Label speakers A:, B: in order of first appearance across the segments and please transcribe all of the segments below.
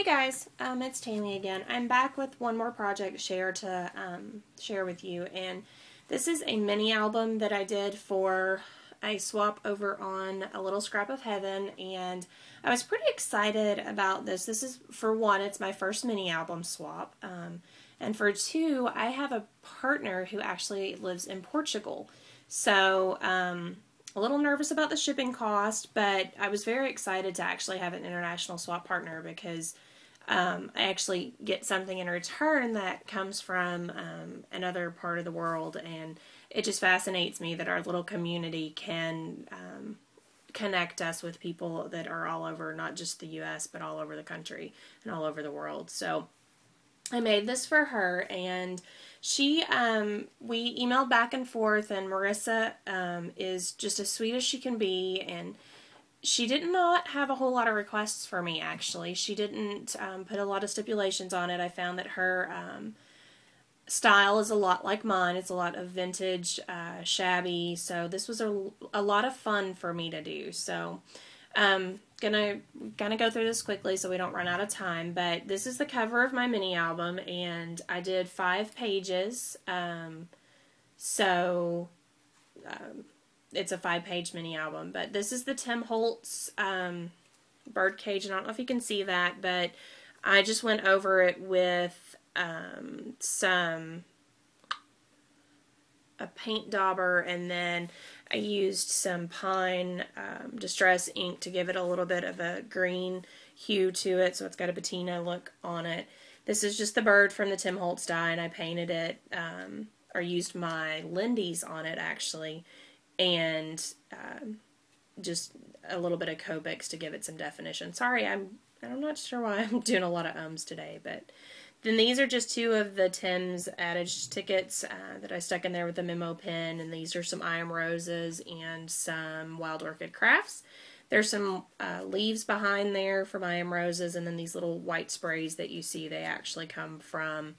A: Hey guys, it's Tammy again. I'm back with one more project share to share with you, and this is a mini album that I did for a swap over on A Little Scrap of Heaven, and I was pretty excited about this. This is, for one, it's my first mini album swap, and for two, I have a partner who actually lives in Portugal, so a little nervous about the shipping cost, but I was very excited to actually have an international swap partner because I actually get something in return that comes from another part of the world, and it just fascinates me that our little community can connect us with people that are all over, not just the U.S., but all over the country and all over the world. So I made this for her, and she, we emailed back and forth, and Marissa is just as sweet as she can be, and she did not have a whole lot of requests for me, actually. She didn't put a lot of stipulations on it. I found that her style is a lot like mine. It's a lot of vintage, shabby, so this was a lot of fun for me to do. So gonna go through this quickly so we don't run out of time, but this is the cover of my mini album, and I did 5 pages, it's a 5-page mini album, but this is the Tim Holtz bird cage, and I don't know if you can see that, but I just went over it with a paint dauber, and then I used some pine distress ink to give it a little bit of a green hue to it, so it's got a patina look on it. This is just the bird from the Tim Holtz die, and I painted it, or used my Lindy's on it actually, and just a little bit of Copics to give it some definition. Sorry, I'm not sure why I'm doing a lot of ums today, but then these are just 2 of the Tim's adage tickets that I stuck in there with the memo pen, and these are some IAMROSES and some Wild Orchid Crafts. There's some leaves behind there from IAMROSES, and then these little white sprays that you see, they actually come from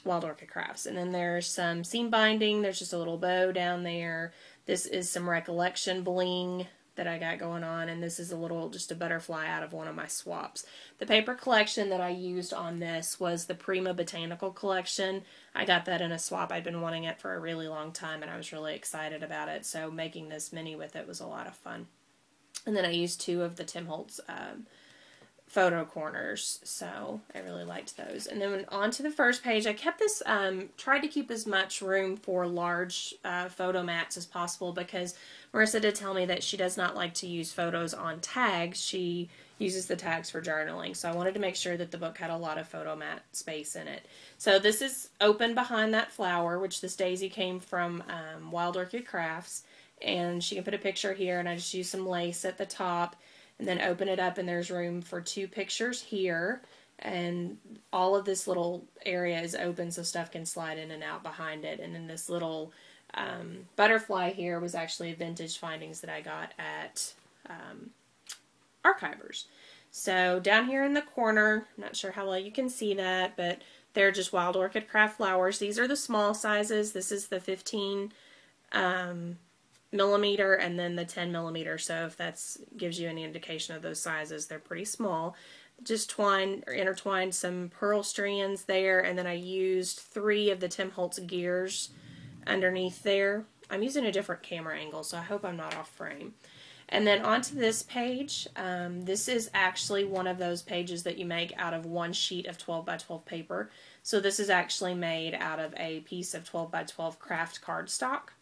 A: Wild Orchid Crafts. And then there's some seam binding. There's just a little bow down there. This is some Recollection Bling that I got going on, and this is just a butterfly out of one of my swaps. The paper collection that I used on this was the Prima Botanical collection. I got that in a swap. I'd been wanting it for a really long time, and I was really excited about it, so making this mini with it was a lot of fun. And then I used 2 of the Tim Holtz photo corners, so I really liked those. And then on to the first page, I kept this, tried to keep as much room for large photo mats as possible, because Marissa did tell me that she does not like to use photos on tags. She uses the tags for journaling, so I wanted to make sure that the book had a lot of photo mat space in it. So this is open behind that flower, which this daisy came from Wild Orchid Crafts, and she can put a picture here, and I just used some lace at the top, and then open it up, and there's room for 2 pictures here, and all of this little area is open so stuff can slide in and out behind it. And then this little butterfly here was actually vintage findings that I got at Archivers. So down here in the corner, I'm not sure how well you can see that, but they're just Wild Orchid Craft flowers. These are the small sizes. This is the 15 millimeter, and then the 10 millimeter, so if that gives you any indication of those sizes, they're pretty small. Just intertwined some pearl strands there, and then I used 3 of the Tim Holtz gears underneath there. I'm using a different camera angle, so I hope I'm not off frame. And then onto this page, this is actually one of those pages that you make out of one sheet of 12 by 12 paper. So this is actually made out of a piece of 12 by 12 craft cardstock.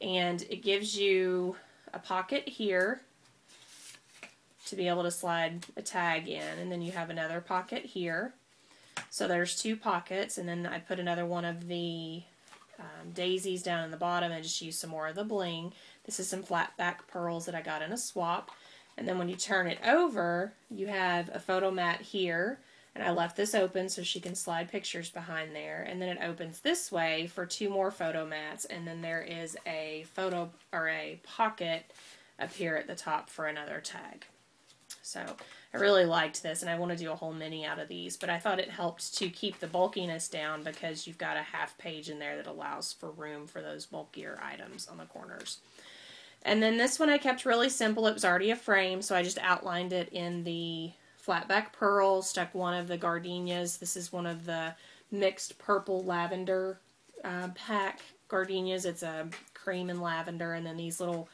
A: And it gives you a pocket here to be able to slide a tag in, and then you have another pocket here. So there's 2 pockets, and then I put another one of the daisies down in the bottom and just use some more of the bling. This is some flat back pearls that I got in a swap. And then when you turn it over, you have a photo mat here, and I left this open so she can slide pictures behind there. And then it opens this way for 2 more photo mats, and then there is a photo, or a pocket up here at the top for another tag. So I really liked this, and I want to do a whole mini out of these, but I thought it helped to keep the bulkiness down because you've got a half page in there that allows for room for those bulkier items on the corners. And then this one I kept really simple. It was already a frame, so I just outlined it in the flatback pearl, stuck one of the gardenias. This is one of the mixed purple lavender pack gardenias. It's a cream and lavender, and then these little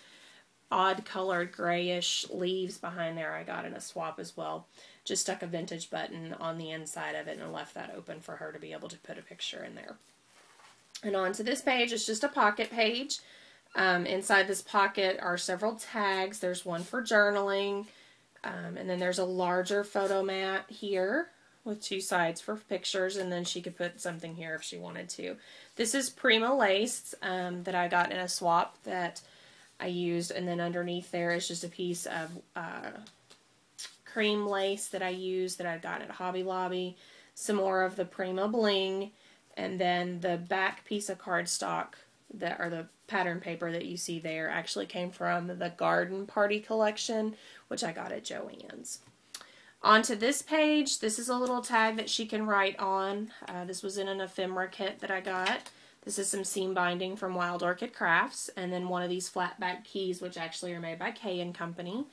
A: odd colored grayish leaves behind there I got in a swap as well. Just stuck a vintage button on the inside of it and left that open for her to be able to put a picture in there. And onto this page, it's just a pocket page. Inside this pocket are several tags. There's one for journaling, and then there's a larger photo mat here with two sides for pictures, and then she could put something here if she wanted to. This is Prima lace that I got in a swap that I used, and then underneath there is just a piece of cream lace that I used that I got at Hobby Lobby, some more of the Prima Bling, and then the back piece of cardstock that, or the pattern paper that you see there, actually came from the Garden Party collection, which I got at Joann's. Onto this page, this is a little tag that she can write on. This was in an ephemera kit that I got. This is some seam binding from Wild Orchid Crafts, and then one of these flat back keys, which actually are made by K & Company.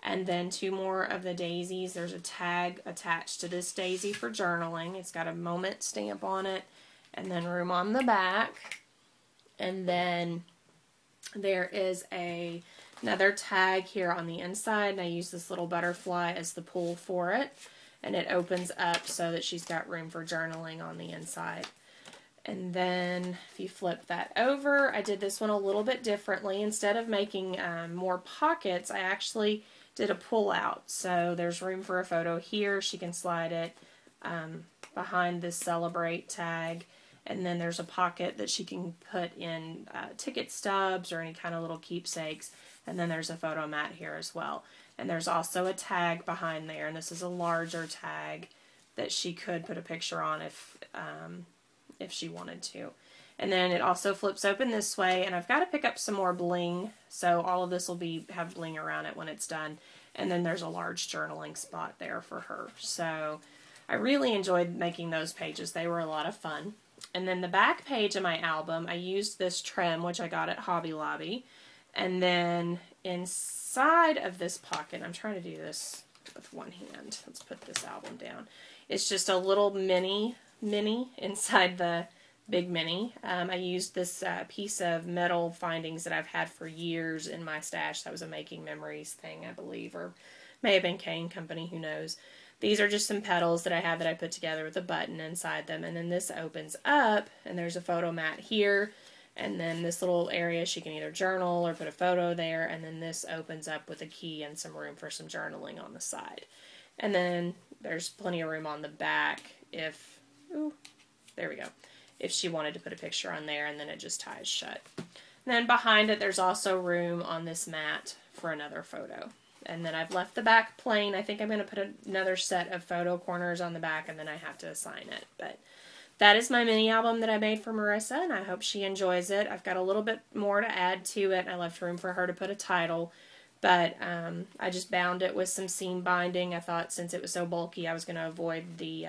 A: And then two more of the daisies. There's a tag attached to this daisy for journaling. It's got a moment stamp on it, and then room on the back. And then there is another tag here on the inside, and I use this little butterfly as the pull for it. And it opens up so that she's got room for journaling on the inside. And then if you flip that over, I did this one a little bit differently. Instead of making more pockets, I actually did a pull out. So there's room for a photo here. She can slide it behind this Celebrate tag. And then there's a pocket that she can put in ticket stubs or any kind of little keepsakes. And then there's a photo mat here as well. And there's also a tag behind there. And this is a larger tag that she could put a picture on if she wanted to. And then it also flips open this way, and I've got to pick up some more bling, so all of this will have bling around it when it's done. And then there's a large journaling spot there for her. So I really enjoyed making those pages. They were a lot of fun. And then the back page of my album, I used this trim, which I got at Hobby Lobby. And then inside of this pocket, I'm trying to do this with one hand. Let's put this album down. It's just a little mini inside the big mini. I used this piece of metal findings that I've had for years in my stash. That was a Making Memories thing, I believe, or may have been K & Company, who knows. These are just some petals that I have that I put together with a button inside them, and then this opens up, and there's a photo mat here, and then this little area she can either journal or put a photo there, and then this opens up with a key and some room for some journaling on the side. And then there's plenty of room on the back if, ooh, there we go, if she wanted to put a picture on there, and then it just ties shut. And then behind it there's also room on this mat for another photo. And then I've left the back plain. I think I'm going to put another set of photo corners on the back, and then I have to assign it. But that is my mini album that I made for Marissa, and I hope she enjoys it. I've got a little bit more to add to it. I left room for her to put a title, but I just bound it with some seam binding. I thought since it was so bulky, I was going to avoid the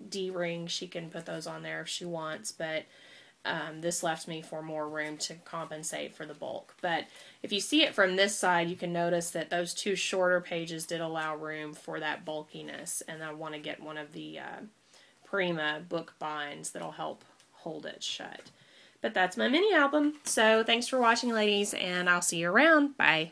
A: D-rings. She can put those on there if she wants, but this left me for more room to compensate for the bulk. But if you see it from this side, you can notice that those two shorter pages did allow room for that bulkiness, and I want to get one of the Prima book binds that'll help hold it shut. But that's my mini album. So thanks for watching, ladies, and I'll see you around. Bye.